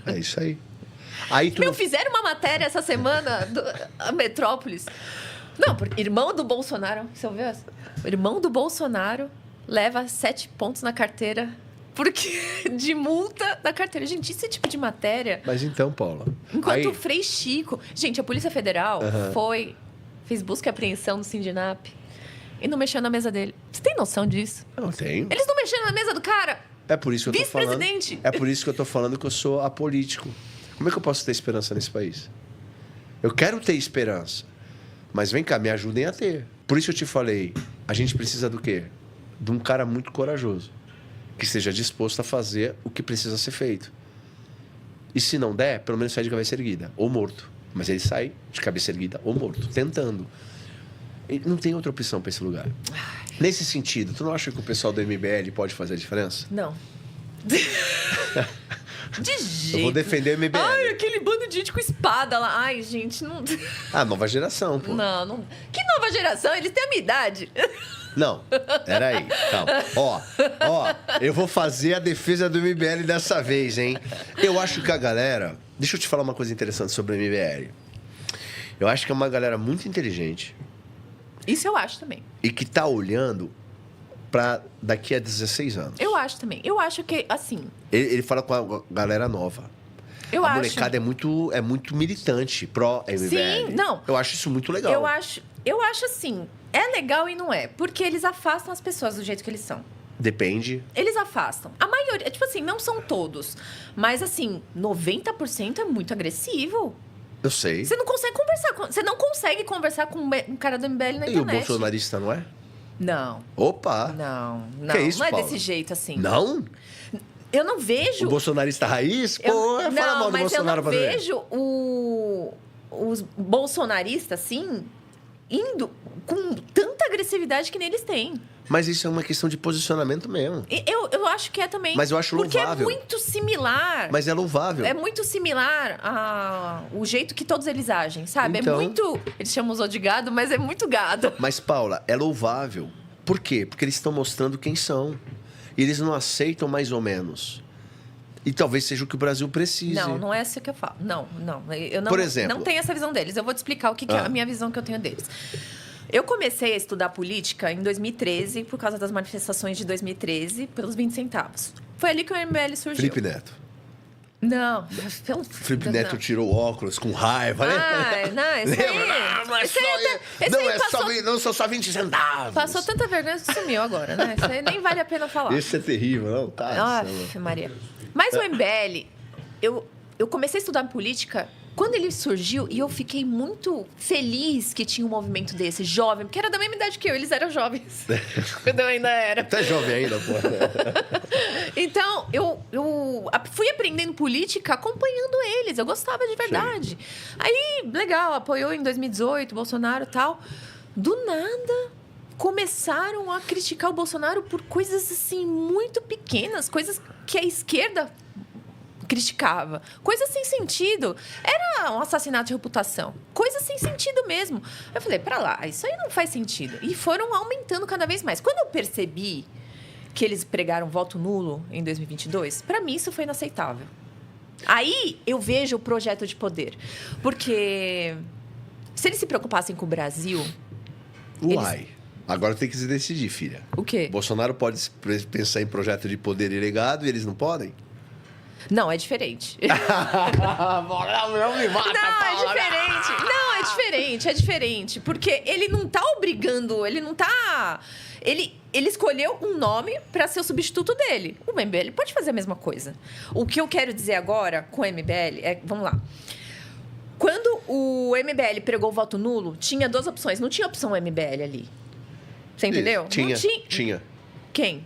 É isso aí. Aí tu... Meu, fizeram uma matéria essa semana, a Metrópolis. Não, irmão do Bolsonaro, você ouviu essa? O irmão do Bolsonaro leva 7 pontos na carteira de multa da carteira. Gente, esse tipo de matéria... Mas então, Paula... Enquanto o Frei Chico... Gente, a Polícia Federal fez busca e apreensão no Sindinap e não mexeu na mesa dele. Você tem noção disso? Não tenho. Eles não mexeram na mesa do cara. É por isso que eu tô falando... Vice-presidente. É por isso que eu tô falando que eu sou apolítico. Como é que eu posso ter esperança nesse país? Eu quero ter esperança. Mas vem cá, me ajudem a ter. Por isso eu te falei, a gente precisa do quê? De um cara muito corajoso. Que esteja disposto a fazer o que precisa ser feito. E se não der, pelo menos sai de cabeça erguida. Ou morto. Mas ele sai de cabeça erguida ou morto. Tentando. E não tem outra opção para esse lugar. Nesse sentido, tu não acha que o pessoal do MBL pode fazer a diferença? Não. De jeito. Eu vou defender o MBL. Ai, aquele bando de gente com espada lá. Ai, gente, não... Ah, nova geração, pô. Não. Que nova geração? Eles têm a minha idade. Não, peraí, calma. Ó, eu vou fazer a defesa do MBL dessa vez, hein? Eu acho que a galera... Deixa eu te falar uma coisa interessante sobre o MBL. Eu acho que é uma galera muito inteligente. Isso eu acho também. E que tá olhando para daqui a 16 anos. Eu acho também. Eu acho que, assim... Ele fala com a galera nova. A molecada é muito militante pró-MBL. Sim, não. Eu acho isso muito legal. Eu acho assim, é legal e não é. Porque eles afastam as pessoas do jeito que eles são. Depende. Eles afastam. A maioria, tipo assim, não são todos. Mas, assim, 90% é muito agressivo. Eu sei. Você não consegue conversar com um cara do MBL na internet. E o bolsonarista, não é? Não. Opa! Não. Que é isso, não é Paula? desse jeito, assim. Não? Eu não vejo... O bolsonarista raiz? Pô, fala mal do Bolsonaro pra ver. Não, mas eu não vejo os bolsonaristas, assim, indo com tanta agressividade que neles têm. Mas isso é uma questão de posicionamento mesmo. Eu acho que é também. Mas eu acho louvável. Porque é muito similar. Mas é louvável. É muito similar o jeito que todos eles agem, sabe? Então... É muito... Eles chamam os de gado, mas é muito gado. Mas, Paula, é louvável. Por quê? Porque eles estão mostrando quem são. E eles não aceitam mais ou menos. E talvez seja o que o Brasil precise. Não é isso que eu falo. Não. Eu não, Por exemplo... não tenho essa visão deles. Eu vou te explicar o que é a minha visão que eu tenho deles. Eu comecei a estudar política em 2013, por causa das manifestações de 2013, pelos 20 centavos. Foi ali que o MBL surgiu. Felipe Neto. Não. Felipe Neto tirou óculos com raiva, né? Não, Não são só 20 centavos. Passou tanta vergonha que sumiu agora, né? Isso aí nem vale a pena falar. Isso é terrível, não? Tá. Maria. Mas o MBL, eu comecei a estudar política quando ele surgiu e eu fiquei muito feliz que tinha um movimento desse, jovem, porque era da mesma idade que eu, eles eram jovens. Quando eu ainda era. Até jovem ainda, pô. Então, eu fui aprendendo política acompanhando eles, eu gostava de verdade. Sim. Aí, legal, apoiou em 2018, Bolsonaro e tal. Do nada, começaram a criticar o Bolsonaro por coisas, assim, muito pequenas, coisas que a esquerda criticava. Coisas sem sentido. Era um assassinato de reputação. Coisas sem sentido mesmo. Eu falei, pra lá, isso aí não faz sentido. E foram aumentando cada vez mais. Quando eu percebi que eles pregaram voto nulo em 2022, pra mim isso foi inaceitável. Aí eu vejo o projeto de poder. Porque se eles se preocupassem com o Brasil... Uai... Agora tem que se decidir, filha. O quê? Bolsonaro pode pensar em projeto de poder e legado e eles não podem? Não, é diferente. Não me mata, é diferente. Porque ele não tá obrigando, ele não tá... Ele escolheu um nome para ser o substituto dele. O MBL pode fazer a mesma coisa. O que eu quero dizer agora com o MBL é... Vamos lá. Quando o MBL pregou o voto nulo, tinha 2 opções. Não tinha opção MBL ali. Você entendeu? Tinha. Quem?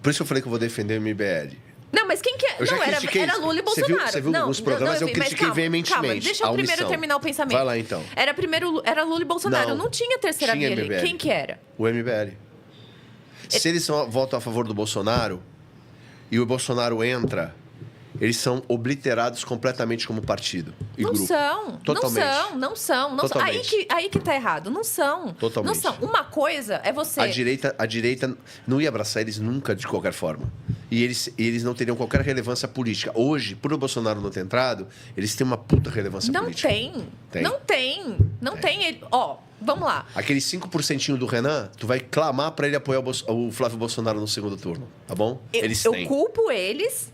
Por isso que eu falei que eu vou defender o MBL. Não, mas quem que é? Não, era Lula e Bolsonaro. Você viu alguns programas, eu critiquei veementemente. Calma, deixa eu primeiro terminar o pensamento. Vai lá, então. Era Lula e Bolsonaro. Não tinha terceira via ali. Quem que era? O MBL. Se eles votam a favor do Bolsonaro e o Bolsonaro entra, eles são obliterados completamente como partido e não grupo. Totalmente. Não são. Aí que tá errado. Não são. Totalmente. Não são. Uma coisa é você... A direita não ia abraçar eles nunca, de qualquer forma. E eles não teriam qualquer relevância política. Hoje, por o Bolsonaro não ter entrado, eles têm uma puta relevância política. Não tem. Não tem. Ele, vamos lá. Aquele 5% do Renan, tu vai clamar para ele apoiar o Flávio Bolsonaro no segundo turno, tá bom? Eu culpo eles...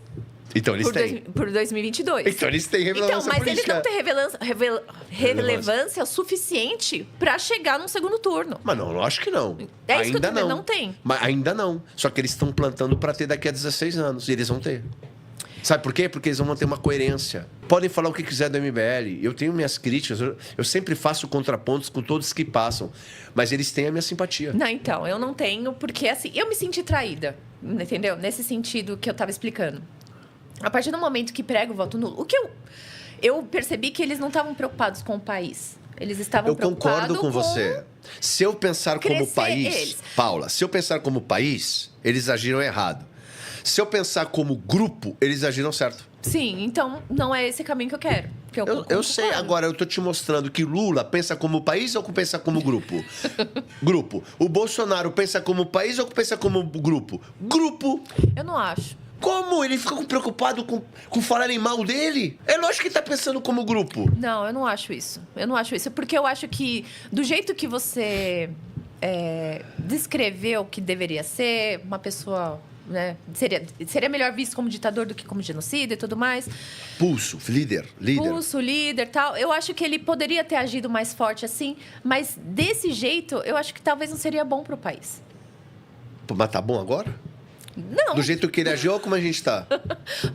Então eles têm. Por 2022. Então eles têm relevância mas política. eles não têm relevância suficiente para chegar num segundo turno. Mas não acho que não. É isso que eu tô ainda dizendo, não. não tem. Mas ainda não. Só que eles estão plantando para ter daqui a 16 anos. E eles vão ter. Sabe por quê? Porque eles vão manter uma coerência. Podem falar o que quiser do MBL. Eu tenho minhas críticas. Eu sempre faço contrapontos com todos que passam. Mas eles têm a minha simpatia. Não, então, eu não tenho, porque assim, eu me senti traída. Entendeu? Nesse sentido que eu tava explicando. A partir do momento que prega o voto nulo, o que eu percebi que eles não estavam preocupados com o país. Eles estavam preocupados com... Eu concordo com você. Se eu pensar como país... Eles. Paula, se eu pensar como país, eles agiram errado. Se eu pensar como grupo, eles agiram certo. Sim, então não é esse caminho que eu quero. Eu sei, agora eu tô te mostrando que Lula pensa como país ou pensa como grupo? Grupo. O Bolsonaro pensa como país ou pensa como grupo? Grupo. Eu não acho. Como? Ele fica preocupado com falarem mal dele? É lógico que ele tá pensando como grupo. Não, eu não acho isso. Eu não acho isso. Porque eu acho que, do jeito que você descreveu que deveria ser, uma pessoa... Né, seria melhor visto como ditador do que como genocida e tudo mais. Pulso, líder. Pulso, líder, tal. Eu acho que ele poderia ter agido mais forte assim, mas desse jeito, eu acho que talvez não seria bom pro país. Mas tá bom agora? Não. Do jeito que ele agiu ou como a gente tá?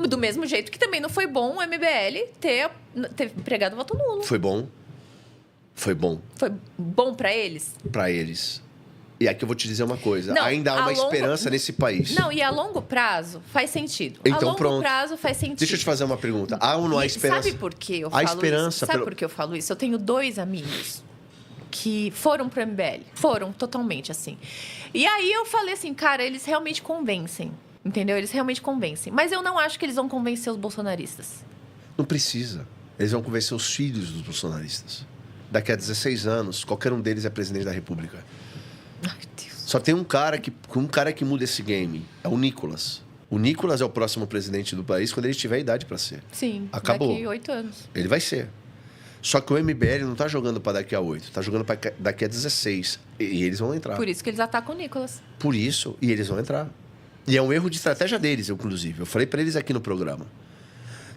Do mesmo jeito que também não foi bom o MBL ter pregado o voto nulo. Foi bom. Foi bom. Foi bom pra eles? Pra eles. E aqui eu vou te dizer uma coisa. Não, ainda há uma esperança nesse país. Não, e a longo prazo faz sentido. Então, a longo pronto. prazo faz sentido. Deixa eu te fazer uma pergunta. Há ou não há esperança? Sabe por que eu falo esperança isso? Sabe por que eu falo isso? Eu tenho 2 amigos que foram pro MBL. Foram totalmente, assim. E aí eu falei assim, cara, eles realmente convencem. Entendeu? Eles realmente convencem. Mas eu não acho que eles vão convencer os bolsonaristas. Não precisa. Eles vão convencer os filhos dos bolsonaristas. Daqui a 16 anos, qualquer um deles é presidente da República. Ai, Deus. Só tem um cara que muda esse game. É o Nicolas. O Nicolas é o próximo presidente do país quando ele tiver idade para ser. Sim, Acabou. daqui 8 anos. Ele vai ser. Só que o MBL não tá jogando para daqui a 8, tá jogando para daqui a 16. E eles vão entrar. Por isso que eles atacam o Nicolas. Por isso, e eles vão entrar. E é um erro de estratégia deles, inclusive. Eu falei para eles aqui no programa.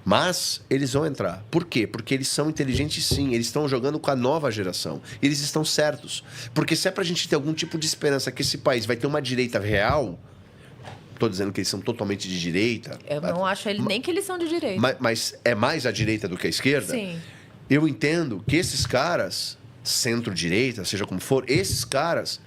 Mas eles vão entrar. Por quê? Porque eles são inteligentes, sim. Eles estão jogando com a nova geração. Eles estão certos. Porque se é pra gente ter algum tipo de esperança que esse país vai ter uma direita real... Estou dizendo que eles são totalmente de direita. Eu não acho nem que eles são de direita. Mas é mais a direita do que a esquerda? Sim. Eu entendo que esses caras, centro-direita, seja como for, esses caras...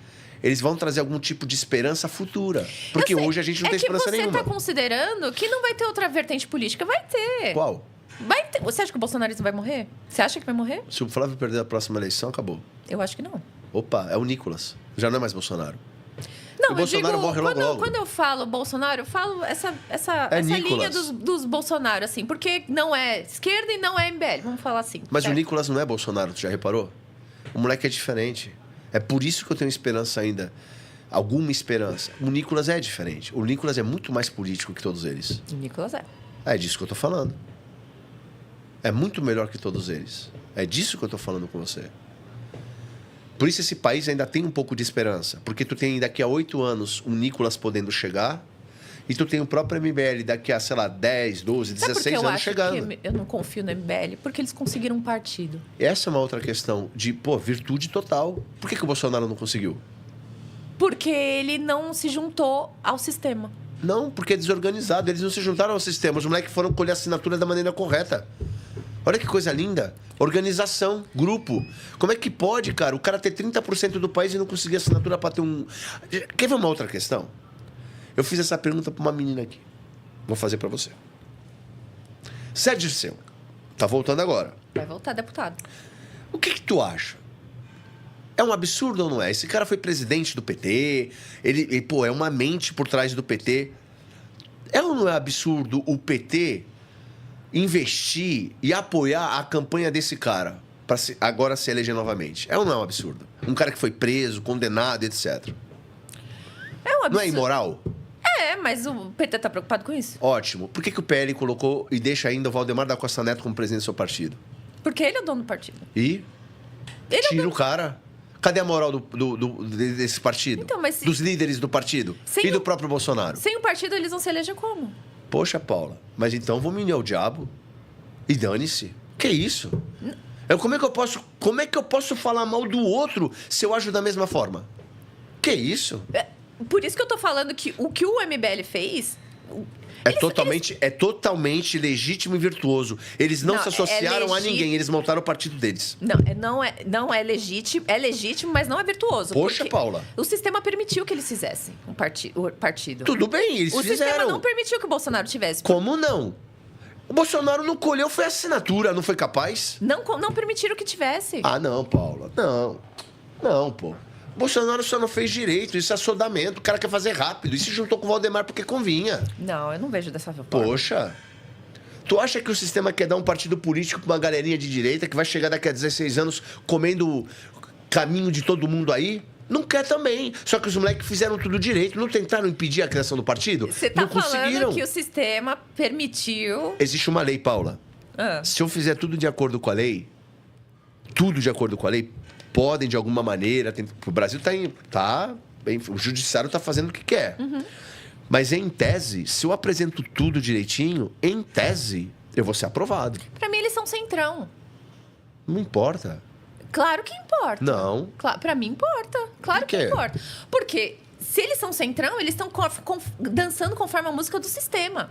Eles vão trazer algum tipo de esperança futura. Porque hoje a gente não tem esperança nenhuma. Você está considerando que não vai ter outra vertente política? Vai ter. Qual? Vai ter. Você acha que o bolsonarismo vai morrer? Você acha que vai morrer? Se o Flávio perder a próxima eleição, acabou. Eu acho que não. Opa, é o Nicolas. Já não é mais Bolsonaro. Não, o Bolsonaro morre logo. Quando eu falo Bolsonaro, eu falo essa linha dos Bolsonaro, assim. Porque não é esquerda e não é MBL. Vamos falar assim. Mas certo? o Nicolas não é Bolsonaro, tu já reparou? O moleque é diferente. É por isso que eu tenho esperança ainda. Alguma esperança. O Nicolas é diferente. O Nicolas é muito mais político que todos eles. O Nicolas é. É disso que eu tô falando. É muito melhor que todos eles. É disso que eu tô falando com você. Por isso esse país ainda tem um pouco de esperança. Porque tu tem daqui a 8 anos um Nicolas podendo chegar. E tu tem o próprio MBL daqui a, sei lá, 10, 12, 16 anos chegando. Eu não confio no MBL? Porque eles conseguiram um partido. Essa é uma outra questão de, virtude total. Por que o Bolsonaro não conseguiu? Porque ele não se juntou ao sistema. Não, porque é desorganizado. Eles não se juntaram ao sistema. Os moleques foram colher a assinatura da maneira correta. Olha que coisa linda. Organização, grupo. Como é que pode, cara, o cara ter 30% do país e não conseguir assinatura para ter um... Quer ver uma outra questão? Eu fiz essa pergunta para uma menina aqui. Vou fazer para você. Sérgio Dirceu. Tá voltando agora. Vai voltar, deputado. O que tu acha? É um absurdo ou não é? Esse cara foi presidente do PT. Ele é uma mente por trás do PT. É ou não é absurdo o PT investir e apoiar a campanha desse cara para agora se eleger novamente? É ou não é um absurdo? Um cara que foi preso, condenado, etc. É um absurdo. Não é imoral? mas o PT tá preocupado com isso. Ótimo. Por que o PL colocou e deixa ainda o Valdemar da Costa Neto como presidente do seu partido? Porque ele é o dono do partido. E Ele é o tira dono... o cara. Cadê a moral desse partido? Então, mas se- Dos líderes do partido? Sem E do o- próprio Bolsonaro? Sem o partido, eles vão se eleger como? Poxa, Paula, mas então vamos unir ao diabo e dane-se. Que isso? Como é que eu posso falar mal do outro se eu ajo da mesma forma? Que isso? Por isso que eu tô falando que o MBL fez... É totalmente legítimo e virtuoso. Eles não Não, se associaram é a ninguém, eles montaram o partido deles. Não é legítimo. É legítimo, mas não é virtuoso. Poxa, porque Paula. O sistema permitiu que eles fizessem o partido. Tudo bem, eles O sistema fizeram. não permitiu que o Bolsonaro tivesse. Como não? O Bolsonaro não colheu, foi assinatura, não foi capaz? Não permitiram que tivesse. Ah, não, Paula. Não. Não, pô. O Bolsonaro só não fez direito, isso é assodamento. O cara quer fazer rápido. E se juntou com o Valdemar porque convinha. Não, eu não vejo dessa forma. Poxa. Tu acha que o sistema quer dar um partido político pra uma galerinha de direita que vai chegar daqui a 16 anos comendo caminho de todo mundo aí? Não quer também. Só que os moleques fizeram tudo direito. Não tentaram impedir a criação do partido? Você tá não conseguiram. falando que o sistema permitiu... Existe uma lei, Paula. Ah. Se eu fizer tudo de acordo com a lei, podem, de alguma maneira... O Brasil o judiciário está fazendo o que quer. Uhum. Mas, em tese, se eu apresento tudo direitinho, em tese, eu vou ser aprovado. Pra mim, eles são centrão. Não importa. Claro que importa. Não. Pra mim, importa. Claro Por que quê? importa. Porque se eles são centrão, eles estão dançando conforme a música do sistema.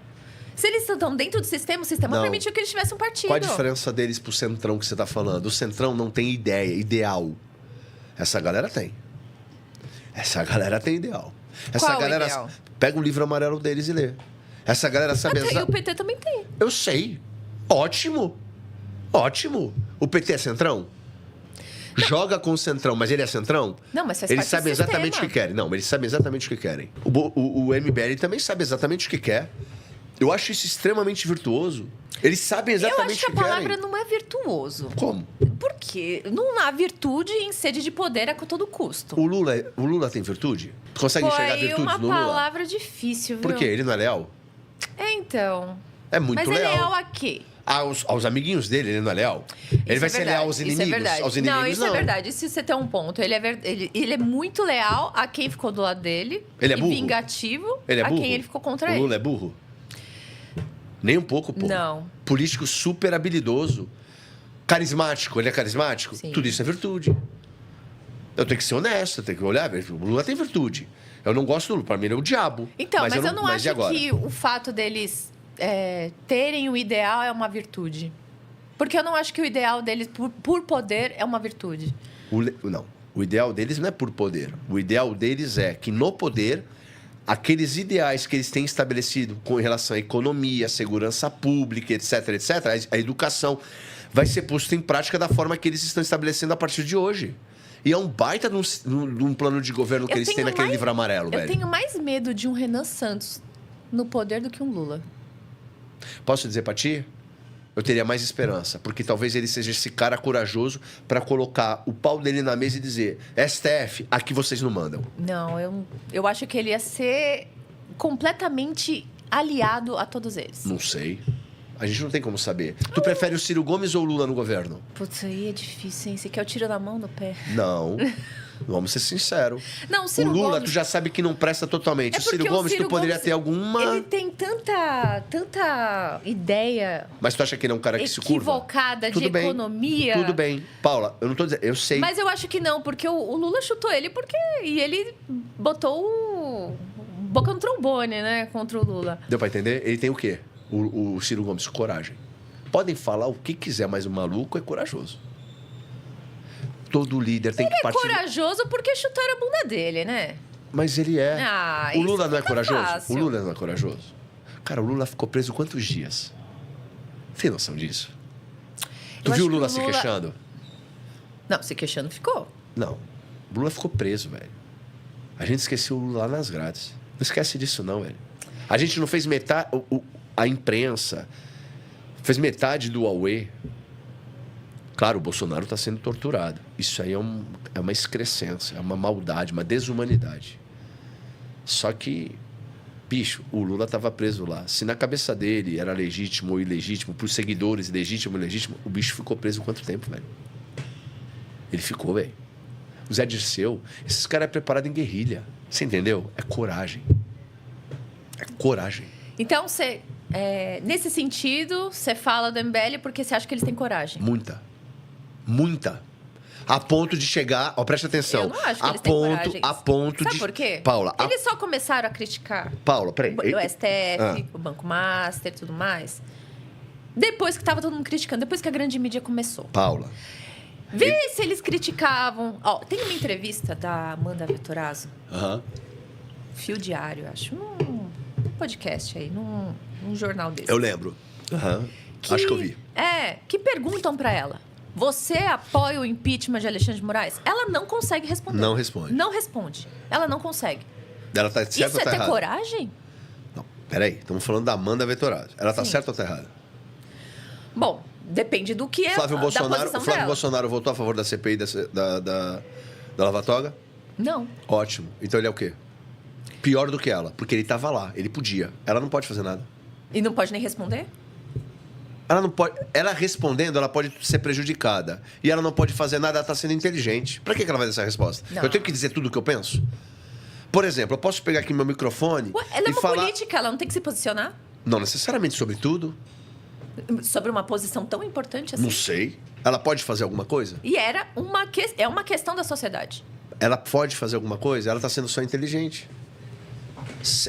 Se eles estão dentro do sistema, o sistema Não. permitiu que eles tivessem um partido. Qual a diferença deles pro centrão que você está falando? O centrão não tem ideal. Essa galera tem. Essa galera tem ideal. Essa Qual o galera ideal? pega o livro amarelo deles e lê. Essa galera sabe Até aí o PT também tem. Eu sei. Ótimo. Ótimo. O PT é centrão? Joga com o centrão, mas ele é centrão? Não, mas faz Eles parte do sabem exatamente o sistema. que querem. Não, eles sabem exatamente o que querem. O MBL também sabe exatamente o que quer. Eu acho isso extremamente virtuoso. Eles sabem Eu acho exatamente que o a que palavra querem. não é virtuoso. Como? Por quê? Não há virtude em sede de poder a todo custo. O Lula tem virtude? Consegue enxergar Foi virtudes uma no Lula? palavra difícil, viu? Por quê? Ele não é leal? É, então. É muito Mas leal. é leal a quê? Aos amiguinhos dele, ele não é leal? Ele vai ser leal aos inimigos? Isso é verdade. Aos inimigos, não, isso é verdade. Isso você tem um ponto. Ele é muito leal a quem ficou do lado dele. Ele é burro? E vingativo Ele é a burro? quem ele ficou contra O ele. Lula é burro? Nem um pouco, pô. Não. Político super habilidoso. Carismático. Ele é carismático? Sim. Tudo isso é virtude. Eu tenho que ser honesto, eu tenho que olhar. O Lula tem virtude. Eu não gosto do Lula. Pra mim, ele é o diabo. Então, mas eu não mas e acho agora? que o fato deles terem o ideal é uma virtude. Porque eu não acho que o ideal deles, por poder, é uma virtude. Não. O ideal deles não é por poder. O ideal deles é que no poder, aqueles ideais que eles têm estabelecido com relação à economia, segurança pública, etc., etc., a educação, vai ser posto em prática da forma que eles estão estabelecendo a partir de hoje. E é um baita de um plano de governo que Eu eles têm tenho naquele mais- livro amarelo, Eu velho. tenho mais medo de um Renan Santos no poder do que um Lula. Posso dizer pra ti? Eu teria mais esperança, porque talvez ele seja esse cara corajoso para colocar o pau dele na mesa e dizer: STF, aqui vocês não mandam. Não, eu acho que ele ia ser completamente aliado a todos eles. Não sei. A gente não tem como saber. Tu prefere o Ciro Gomes ou o Lula no governo? Putz, aí é difícil, hein? Você quer o tiro na mão no pé? Não. Vamos ser sinceros. Não, o O Ciro Lula, Gomes... tu já sabe que não presta totalmente. É O Ciro porque o Gomes, Ciro tu poderia Gomes, ter alguma. Ele tem tanta ideia Mas tu acha que ele é um cara que se curva? equivocada de Tudo bem. economia. Tudo bem. Paula, eu não tô dizendo. Eu sei. Mas eu acho que não, porque o Lula chutou ele e ele botou o boca no trombone, né, contra o Lula. Deu pra entender? Ele tem o quê? O Ciro Gomes, coragem. Podem falar o que quiser, mas o maluco é corajoso. Todo líder tem que É partir. corajoso porque chutaram a bunda dele, né? Mas ele é. Ah, O Lula isso não é fica corajoso? fácil. O Lula não é corajoso? Cara, o Lula ficou preso quantos dias? Tem noção disso? Tu Eu viu acho o que Lula o se Lula- queixando? Não, se queixando ficou. Não. O Lula ficou preso, velho. A gente esqueceu o Lula lá nas grades. Não esquece disso, não, velho. A gente não fez metade. A imprensa fez metade do Huawei. Claro, o Bolsonaro está sendo torturado. Isso aí é uma excrescência, é uma maldade, uma desumanidade. Só que Bicho, o Lula estava preso lá. Se na cabeça dele era legítimo ou ilegítimo, pros seguidores, legítimo ou ilegítimo, o bicho ficou preso quanto tempo, velho? Ele ficou, velho. O Zé Dirceu, esses caras é preparado em guerrilha. Você entendeu? É coragem. É coragem. Então, nesse sentido, você fala do MBL porque você acha que eles têm coragem? Muita. Muita. A ponto de chegar... Ó, presta atenção. Eu não acho que eles têm coragem. A ponto Sabe de... por quê? Paula... Eles só começaram a criticar Paula, peraí. o STF, o Banco Master e tudo mais. Depois que tava todo mundo criticando, depois que a grande mídia começou. Paula... Vê se eles criticavam... Ó, tem uma entrevista da Amanda Vettorazzo. Fio Diário, acho. Num podcast aí, num jornal desse. Eu lembro. Acho que eu vi. Que perguntam pra ela. Você apoia o impeachment de Alexandre de Moraes? Ela não consegue responder. Não responde. Não responde. Ela não consegue. Ela tá certa Isso ou tá ter errada? coragem? Não, peraí. Estamos falando da Amanda Vettorazzo. Ela tá certa ou tá errada? Bom, depende do que é Flávio da Bolsonaro, posição o Flávio dela. Bolsonaro votou a favor da CPI da Lava Toga? Não. Ótimo. Então ele é o quê? Pior do que ela, porque ele tava lá, ele podia. Ela não pode fazer nada. E não pode nem responder? Ela não pode. Ela respondendo, ela pode ser prejudicada. E ela não pode fazer nada, ela tá sendo inteligente. Pra que ela vai dar essa resposta? Não. Eu tenho que dizer tudo o que eu penso? Por exemplo, eu posso pegar aqui meu microfone Ela é e uma falar. política, ela não tem que se posicionar Não necessariamente sobre tudo. sobre uma posição tão importante assim. Não sei. Ela pode fazer alguma coisa? E é uma questão da sociedade. Ela pode fazer alguma coisa? Ela tá sendo só inteligente.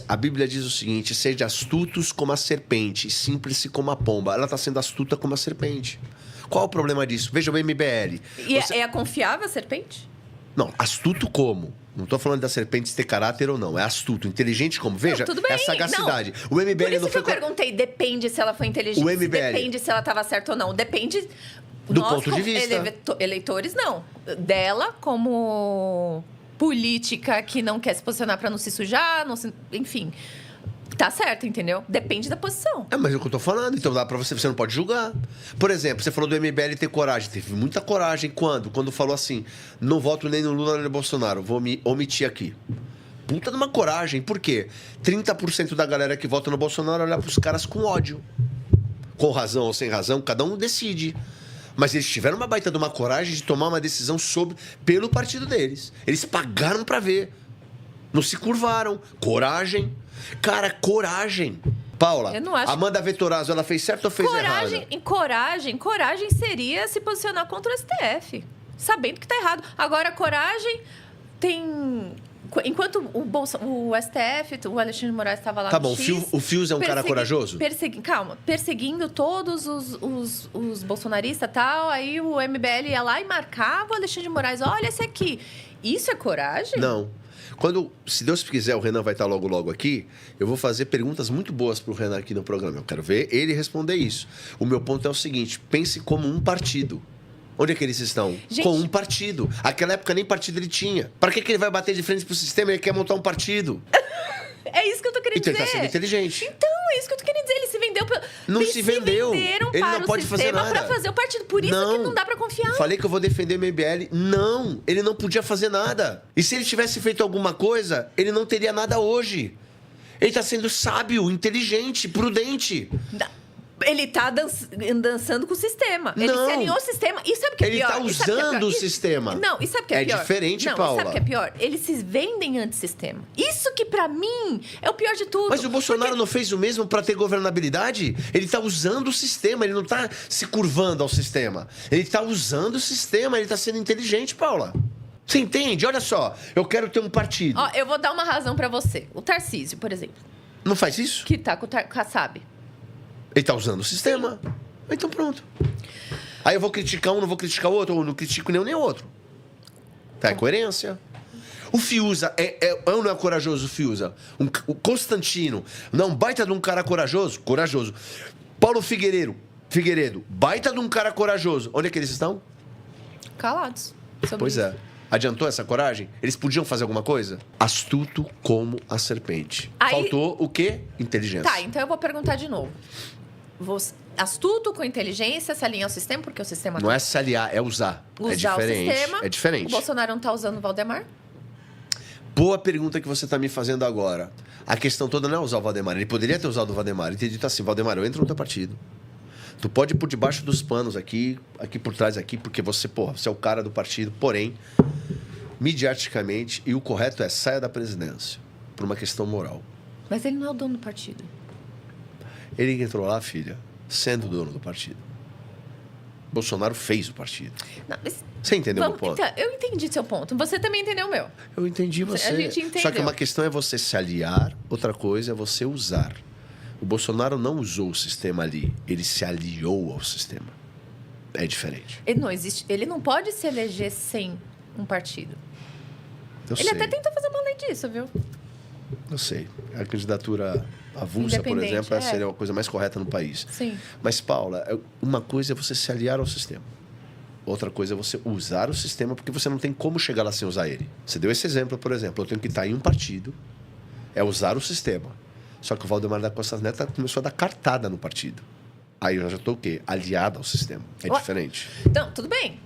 A Bíblia diz o seguinte: sede astutos como a serpente, simples como a pomba. Ela está sendo astuta como a serpente. Qual o problema disso? Veja o MBL. E é confiável a serpente? Não, astuto como? Não estou falando da serpente ter caráter ou não. É astuto, inteligente como? Veja, Não, tudo bem. é sagacidade. Não. O MBL Por isso não que foi... eu perguntei, depende se ela foi inteligente, O MBL. depende se ela estava certa ou não. Depende... Do nós, ponto de como vista. Eleitores, não. Dela, como política que não quer se posicionar para não se sujar, enfim... Tá certo, entendeu? Depende da posição. É, mas é o que eu tô falando. Então dá pra você não pode julgar. Por exemplo, você falou do MBL ter coragem. Teve muita coragem. Quando? Quando falou assim, não voto nem no Lula nem no Bolsonaro. Vou me omitir aqui. Puta de uma coragem. Por quê? 30% da galera que vota no Bolsonaro olha pros caras com ódio. Com razão ou sem razão, cada um decide. Mas eles tiveram uma baita de uma coragem de tomar uma decisão pelo partido deles. Eles pagaram pra ver. Não se curvaram. Coragem. Cara, coragem. Paula, Eu não acho... Amanda Vettorazzo, ela fez certo ou fez errado? Coragem seria se posicionar contra o STF, sabendo que tá errado. Agora, coragem tem... Enquanto o STF, o Alexandre de Moraes estava lá Tá no bom, X, o Fios é um cara corajoso? Perseguindo todos os bolsonaristas e tal, aí o MBL ia lá e marcava o Alexandre de Moraes. Olha esse aqui. Isso é coragem? Não. Se Deus quiser, o Renan vai estar logo aqui, eu vou fazer perguntas muito boas pro Renan aqui no programa. Eu quero ver ele responder isso. O meu ponto é o seguinte, pense como um partido. Onde é que eles estão? Gente... Com um partido. Naquela época nem partido ele tinha. Para que ele vai bater de frente pro sistema? Ele quer montar um partido. É isso que eu tô querendo Então dizer. ele tá sendo inteligente. Então, é isso que eu tô querendo dizer. Ele se vendeu... Não se vendeu. Venderam Ele para não pode fazer nada. para fazer o partido. Por isso que não dá pra confiar. Falei que eu vou defender o MBL. Não, ele não podia fazer nada. E se ele tivesse feito alguma coisa, ele não teria nada hoje. Ele tá sendo sábio, inteligente, prudente. Ele tá dançando com o sistema. Ele Não. se alinhou ao sistema. E sabe o que é Ele pior? tá usando o sistema. Não, e sabe o que é pior? É diferente, não, Paula. E sabe o que é pior? Eles se vendem antissistema. Isso que, pra mim, é o pior de tudo. Mas o Bolsonaro não fez o mesmo para ter governabilidade? Ele tá usando o sistema, ele não tá se curvando ao sistema. Ele tá usando o sistema, ele tá sendo inteligente, Paula. Você entende? Olha só, eu quero ter um partido. Ó, eu vou dar uma razão pra você. O Tarcísio, por exemplo. Não faz isso? Que tá com o Kassab. Ele tá usando o sistema. Então pronto. Aí eu vou criticar um, não vou criticar o outro, ou não critico nenhum nem o outro. Tá, é coerência. O Fiuza, ou não é corajoso o Fiuza? O Constantino, não, baita de um cara corajoso? Corajoso. Paulo Figueiredo, baita de um cara corajoso. Onde é que eles estão? Calados. Pois é. Adiantou essa coragem? Eles podiam fazer alguma coisa? Astuto como a serpente. Aí... Faltou o quê? Inteligência. Tá, então eu vou perguntar de novo. Astuto com inteligência, se alinha ao sistema, porque o sistema... Não é se aliar, é usar. É Usar diferente. o sistema. É diferente. O Bolsonaro não tá usando o Valdemar? Boa pergunta que você está me fazendo agora. A questão toda não é usar o Valdemar. Ele poderia ter usado o Valdemar e ter dito assim, Valdemar, eu entro no teu partido. Tu pode ir por debaixo dos panos aqui por trás aqui, porque você é o cara do partido. Porém, midiaticamente, e o correto é saia da presidência, por uma questão moral. Mas ele não é o dono do partido. Ele entrou lá, filha, sendo dono do partido. Bolsonaro fez o partido. Não, mas... Você entendeu o meu ponto? Então, eu entendi seu ponto. Você também entendeu o meu. Eu entendi você. A gente entendeu. Só que uma questão é você se aliar, outra coisa é você usar. O Bolsonaro não usou o sistema ali, ele se aliou ao sistema. É diferente. Ele não pode se eleger sem um partido. Ele sei. até tentou fazer uma lei disso, viu? Eu sei. A candidatura avulsa, por exemplo, seria a coisa mais correta no país. Sim. Mas, Paula, uma coisa é você se aliar ao sistema. Outra coisa é você usar o sistema, porque você não tem como chegar lá sem usar ele. Você deu esse exemplo, por exemplo. Eu tenho que estar em um partido, é usar o sistema. Só que o Valdemar da Costa Neto começou a dar cartada no partido. Aí eu já estou o quê? Aliado ao sistema. É diferente. Então, tudo bem.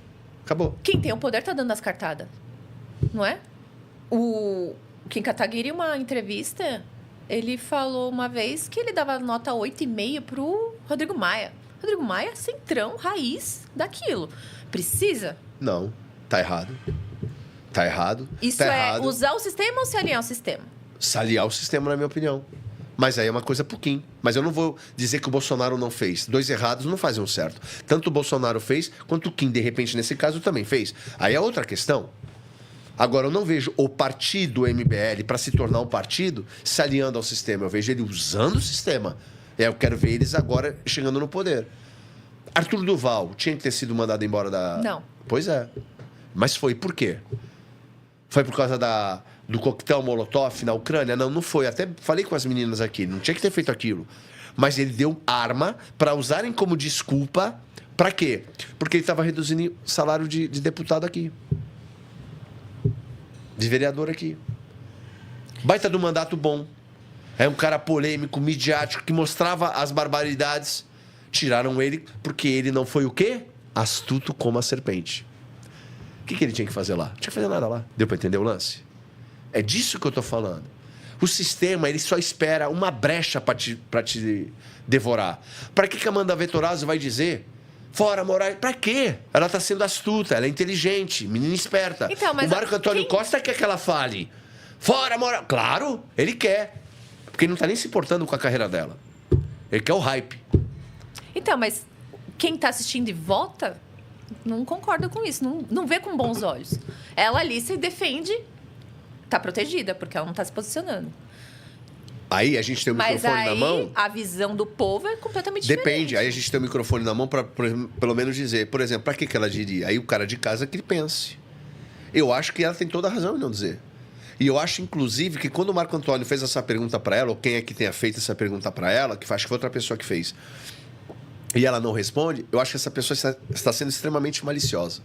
Acabou. Quem tem o poder tá dando as cartadas. Não é? O Kim Kataguiri, em uma entrevista, ele falou uma vez que ele dava nota 8,5 pro Rodrigo Maia. Rodrigo Maia é centrão, raiz daquilo. Precisa? Não. Tá errado. Tá errado. Isso tá é errado. usar o sistema ou se alinhar ao sistema? Se aliar ao sistema, na minha opinião. Mas aí é uma coisa pro Kim. Mas eu não vou dizer que o Bolsonaro não fez. Dois errados não fazem um certo. Tanto o Bolsonaro fez, quanto o Kim, de repente, nesse caso, também fez. Aí é outra questão. Agora, eu não vejo o partido MBL, para se tornar um partido, se alinhando ao sistema. Eu vejo ele usando o sistema. Eu quero ver eles agora chegando no poder. Arthur Duval tinha que ter sido mandado embora da... Não. Pois é. Mas foi por quê? Foi por causa do coquetel Molotov na Ucrânia? Não, não foi. Até falei com as meninas aqui. Não tinha que ter feito aquilo. Mas ele deu arma para usarem como desculpa. Para quê? Porque ele estava reduzindo o salário de deputado aqui. De vereador aqui. Baita do mandato bom. É um cara polêmico, midiático, que mostrava as barbaridades. Tiraram ele porque ele não foi o quê? Astuto como a serpente. O que ele tinha que fazer lá? Não tinha que fazer nada lá. Deu para entender o lance? É disso que eu tô falando. O sistema, ele só espera uma brecha para te devorar. Para que a Amanda Vettorazzo vai dizer... Fora Moraes. Pra quê? Ela tá sendo astuta, ela é inteligente, menina esperta. Então, mas o Marco Antônio Costa quer que ela fale. Fora Moraes. Claro, ele quer. Porque ele não tá nem se importando com a carreira dela. Ele quer o hype. Então, mas quem tá assistindo e vota, não concorda com isso. Não vê com bons olhos. Ela ali se defende, tá protegida, porque ela não tá se posicionando. Aí a gente tem o microfone na mão. A visão do povo é completamente diferente. Depende. Aí a gente tem o microfone na mão para pelo menos dizer. Por exemplo, para que ela diria? Aí o cara de casa que ele pense. Eu acho que ela tem toda a razão em não dizer. E eu acho, inclusive, que quando o Marco Antônio fez essa pergunta para ela, ou quem é que tenha feito essa pergunta para ela, que acho que foi outra pessoa que fez, e ela não responde, eu acho que essa pessoa está sendo extremamente maliciosa.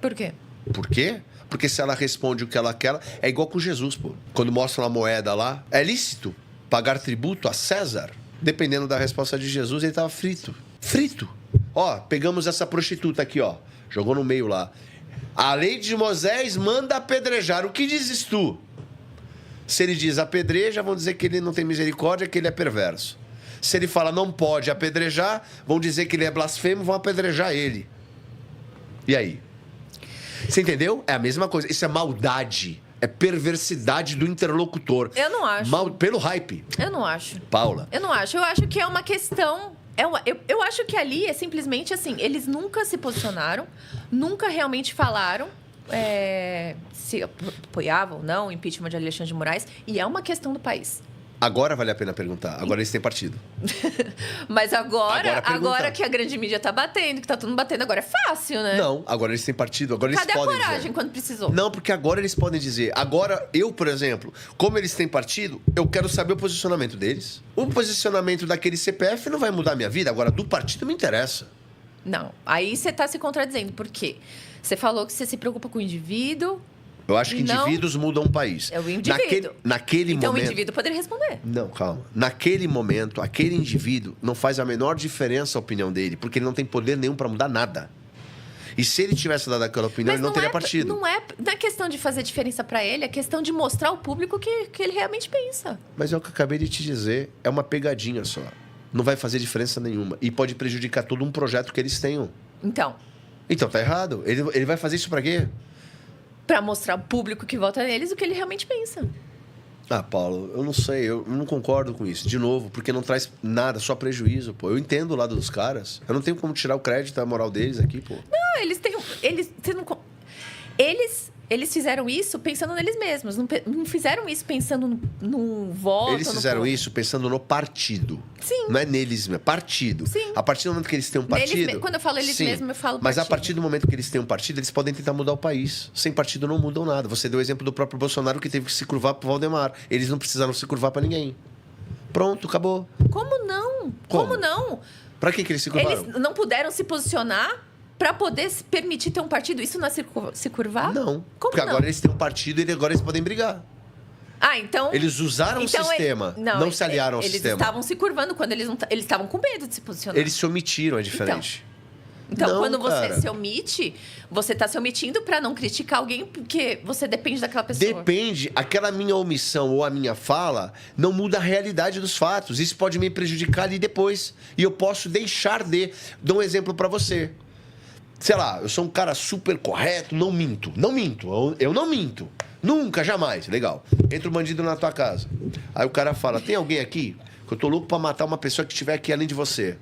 Por quê? Por quê? Porque se ela responde o que ela quer, é igual com Jesus, pô. Quando mostra uma moeda lá, é lícito pagar tributo a César? Dependendo da resposta de Jesus, ele estava frito. Frito. Ó, pegamos essa prostituta aqui, ó. Jogou no meio lá. A lei de Moisés manda apedrejar. O que dizes tu? Se ele diz apedreja, vão dizer que ele não tem misericórdia, que ele é perverso. Se ele fala não pode apedrejar, vão dizer que ele é blasfemo, vão apedrejar ele. E aí? Você entendeu? É a mesma coisa. Isso é maldade. É perversidade do interlocutor. Eu não acho. Pelo hype. Eu não acho. Paula. Eu não acho. Eu acho que é uma questão... Eu acho que ali é simplesmente assim, eles nunca se posicionaram, nunca realmente falaram se apoiavam ou não o impeachment de Alexandre de Moraes, e é uma questão do país. Agora vale a pena perguntar. Agora eles têm partido. Mas agora que a grande mídia tá batendo, que tá todo mundo batendo, agora é fácil, né? Não, agora eles têm partido. Agora Cadê eles podem a coragem dizer. quando precisou? Não, porque agora eles podem dizer. Agora, eu, por exemplo, como eles têm partido, eu quero saber o posicionamento deles. O posicionamento daquele CPF não vai mudar a minha vida. Agora, do partido me interessa. Não, aí você tá se contradizendo. Por quê? Você falou que você se preocupa com o indivíduo. Eu acho que indivíduos mudam um país. É o indivíduo. Naquele então momento... o indivíduo poderia responder. Não, calma. Naquele momento, aquele indivíduo não faz a menor diferença a opinião dele, porque ele não tem poder nenhum para mudar nada. E se ele tivesse dado aquela opinião, ele não teria partido. Não é questão de fazer diferença para ele, é questão de mostrar ao público que ele realmente pensa. Mas é o que eu acabei de te dizer. É uma pegadinha só. Não vai fazer diferença nenhuma. E pode prejudicar todo um projeto que eles tenham. Então tá errado. Ele vai fazer isso pra quê? Para mostrar ao público que vota neles o que ele realmente pensa. Ah, Paulo, eu não sei, eu não concordo com isso. De novo, porque não traz nada, só prejuízo, pô. Eu entendo o lado dos caras. Eu não tenho como tirar o crédito, a moral deles aqui, pô. Não, eles fizeram isso pensando neles mesmos. Não fizeram isso pensando no voto. Eles fizeram isso pensando no partido. Sim. Não é neles mesmo, é partido. Sim. A partir do momento que eles têm um partido... Quando eu falo eles sim, mesmos, eu falo mas partido. a partir do momento que eles têm um partido, eles podem tentar mudar o país. Sem partido não mudam nada. Você deu o exemplo do próprio Bolsonaro, que teve que se curvar pro Valdemar. Eles não precisaram se curvar pra ninguém. Pronto, acabou. Como não? Como? Como não? Pra que eles se curvaram? Eles não puderam se posicionar para poder se permitir ter um partido. Isso não é se curvar? Não. Como porque não? agora eles têm um partido e agora eles podem brigar. Ah, então... Eles usaram o sistema, não se aliaram ao sistema. Eles estavam se curvando quando eles estavam com medo de se posicionar. Eles se omitiram, é diferente. Então não, quando você cara. se omite, você está se omitindo para não criticar alguém porque você depende daquela pessoa. Depende. Aquela minha omissão ou a minha fala não muda a realidade dos fatos. Isso pode me prejudicar ali depois. E eu posso deixar de... Dou um exemplo para você. Sei lá, eu sou um cara super correto, não minto. Não minto. Eu não minto. Nunca, jamais. Legal. Entra um bandido na tua casa. Aí o cara fala, tem alguém aqui? Que eu tô louco pra matar uma pessoa que estiver aqui além de você.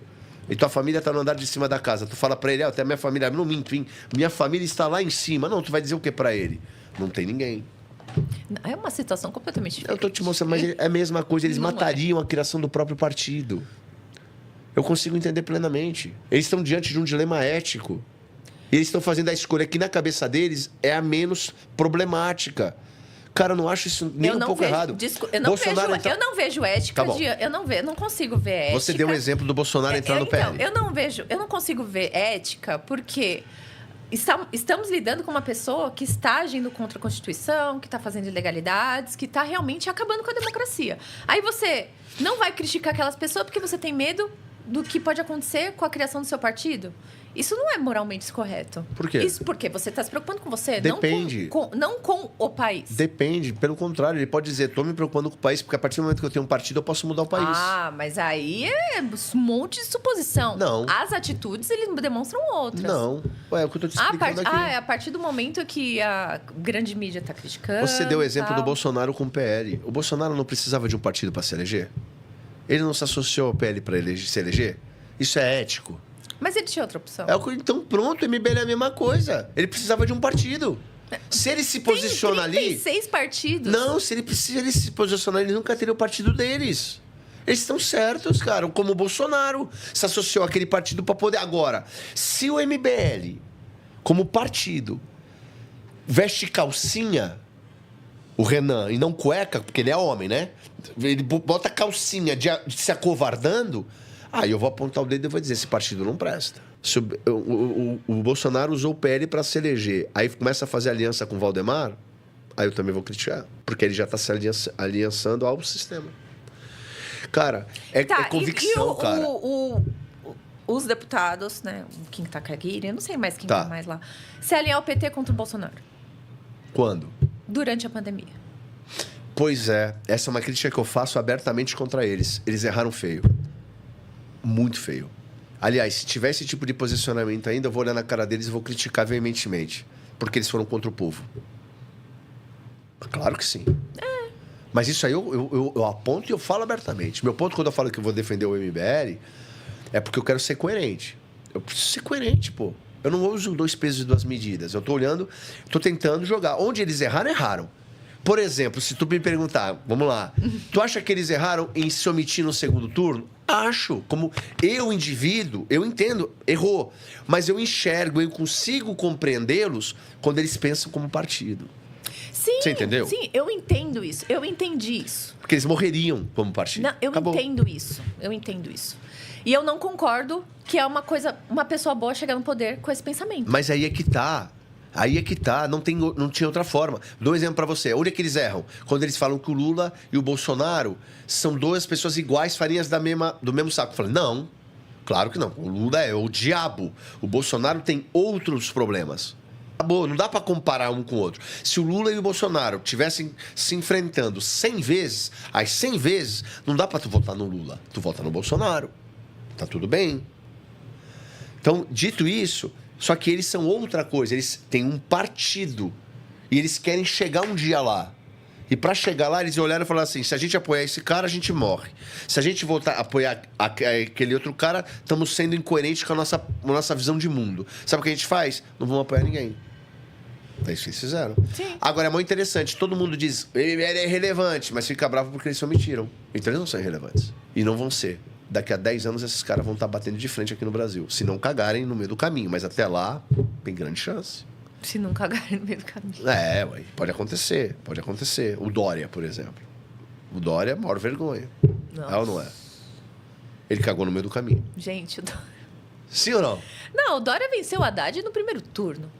E tua família tá no andar de cima da casa. Tu fala pra ele, até a minha família... Não minto, hein? Minha família está lá em cima. Não, tu vai dizer o que pra ele? Não tem ninguém. É uma situação completamente diferente. Eu tô te mostrando, mas é a mesma coisa. Eles matariam a criação do próprio partido. Eu consigo entender plenamente. Eles estão diante de um dilema ético. E eles estão fazendo a escolha que na cabeça deles é a menos problemática. Cara, eu não acho isso nem um pouco errado. Eu não vejo ética. Tá Eu não consigo ver ética. Você deu um exemplo do Bolsonaro entrar no PL. Eu não consigo ver ética porque estamos lidando com uma pessoa que está agindo contra a Constituição, que está fazendo ilegalidades, que está realmente acabando com a democracia. Aí você não vai criticar aquelas pessoas porque você tem medo do que pode acontecer com a criação do seu partido? Isso não é moralmente correto. Por quê? Isso porque você está se preocupando com você, Depende. não com o país. Depende. Pelo contrário, ele pode dizer, estou me preocupando com o país, porque a partir do momento que eu tenho um partido, eu posso mudar o país. Ah, mas aí é um monte de suposição. Não. As atitudes, eles demonstram outras. Não. Ué, é o que eu estou te explicando aqui. É a partir do momento que a grande mídia está criticando. Você deu o exemplo tal. do Bolsonaro com o PL. O Bolsonaro não precisava de um partido para se eleger? Ele não se associou ao PL para se eleger? Isso é ético? Mas ele tinha outra opção. Então pronto, o MBL é a mesma coisa. Ele precisava de um partido. Se ele se posiciona ali... Tem 36 partidos. Não, se ele se posicionar, ele nunca teria o partido deles. Eles estão certos, cara. Como o Bolsonaro se associou àquele partido para poder... Agora, se o MBL, como partido, veste calcinha, o Renan, e não cueca, porque ele é homem, né? Ele bota calcinha de se acovardando... Aí eu vou apontar o dedo e vou dizer, esse partido não presta. Se o Bolsonaro usou o PL para se eleger, aí começa a fazer aliança com o Valdemar, aí eu também vou criticar. Porque ele já está se aliançando ao sistema. Cara, é convicção, cara. Os deputados, né? Quem tá aqui, eu não sei mais quem tá mais lá. Se alinhar o PT contra o Bolsonaro. Quando? Durante a pandemia. Pois é. Essa é uma crítica que eu faço abertamente contra eles. Eles erraram feio. Muito feio. Aliás, se tiver esse tipo de posicionamento ainda, eu vou olhar na cara deles e vou criticar veementemente. Porque eles foram contra o povo. Claro que sim. Mas isso aí eu aponto e eu falo abertamente. Meu ponto quando eu falo que eu vou defender o MBL é porque eu quero ser coerente. Eu preciso ser coerente, pô. Eu não uso 2 pesos e 2 medidas. Eu tô olhando, tô tentando jogar. Onde eles erraram, erraram. Por exemplo, se tu me perguntar, vamos lá, tu acha que eles erraram em se omitir no segundo turno? Acho. Como eu, indivíduo, eu entendo, errou. Mas eu enxergo, eu consigo compreendê-los quando eles pensam como partido. Sim, você entendeu? Sim, eu entendo isso. Eu entendi isso. Porque eles morreriam como partido. Não, eu Acabou. entendo isso. Eu entendo isso. E eu não concordo que é uma pessoa boa chegar no poder com esse pensamento. Mas aí é que tá. Aí é que tá, não tinha outra forma. Dou um exemplo pra você. Onde é que eles erram? Quando eles falam que o Lula e o Bolsonaro são 2 pessoas iguais, farinhas do mesmo saco. Eu falei, não. Claro que não. O Lula é o diabo. O Bolsonaro tem outros problemas. Acabou, não dá para comparar um com o outro. Se o Lula e o Bolsonaro tivessem se enfrentando 100 vezes, as 100 vezes, não dá para tu votar no Lula. Tu vota no Bolsonaro. Tá tudo bem. Então, dito isso, só que eles são outra coisa. Eles têm um partido. E eles querem chegar um dia lá. E para chegar lá, eles olharam e falaram assim, se a gente apoiar esse cara, a gente morre. Se a gente voltar a apoiar aquele outro cara, estamos sendo incoerentes com a nossa visão de mundo. Sabe o que a gente faz? Não vamos apoiar ninguém. É isso que eles fizeram. Sim. Agora, é muito interessante. Todo mundo diz, ele é irrelevante, mas fica bravo porque eles se omitiram. Então, eles não são irrelevantes. E não vão ser. Daqui a 10 anos, esses caras vão estar batendo de frente aqui no Brasil. Se não cagarem no meio do caminho. Mas até lá, tem grande chance. Se não cagarem no meio do caminho. Ué, pode acontecer. Pode acontecer. O Dória, por exemplo. O Dória é a maior vergonha. Nossa. É ou não é? Ele cagou no meio do caminho. Gente, o Dória... Sim ou não? Não, o Dória venceu o Haddad no primeiro turno.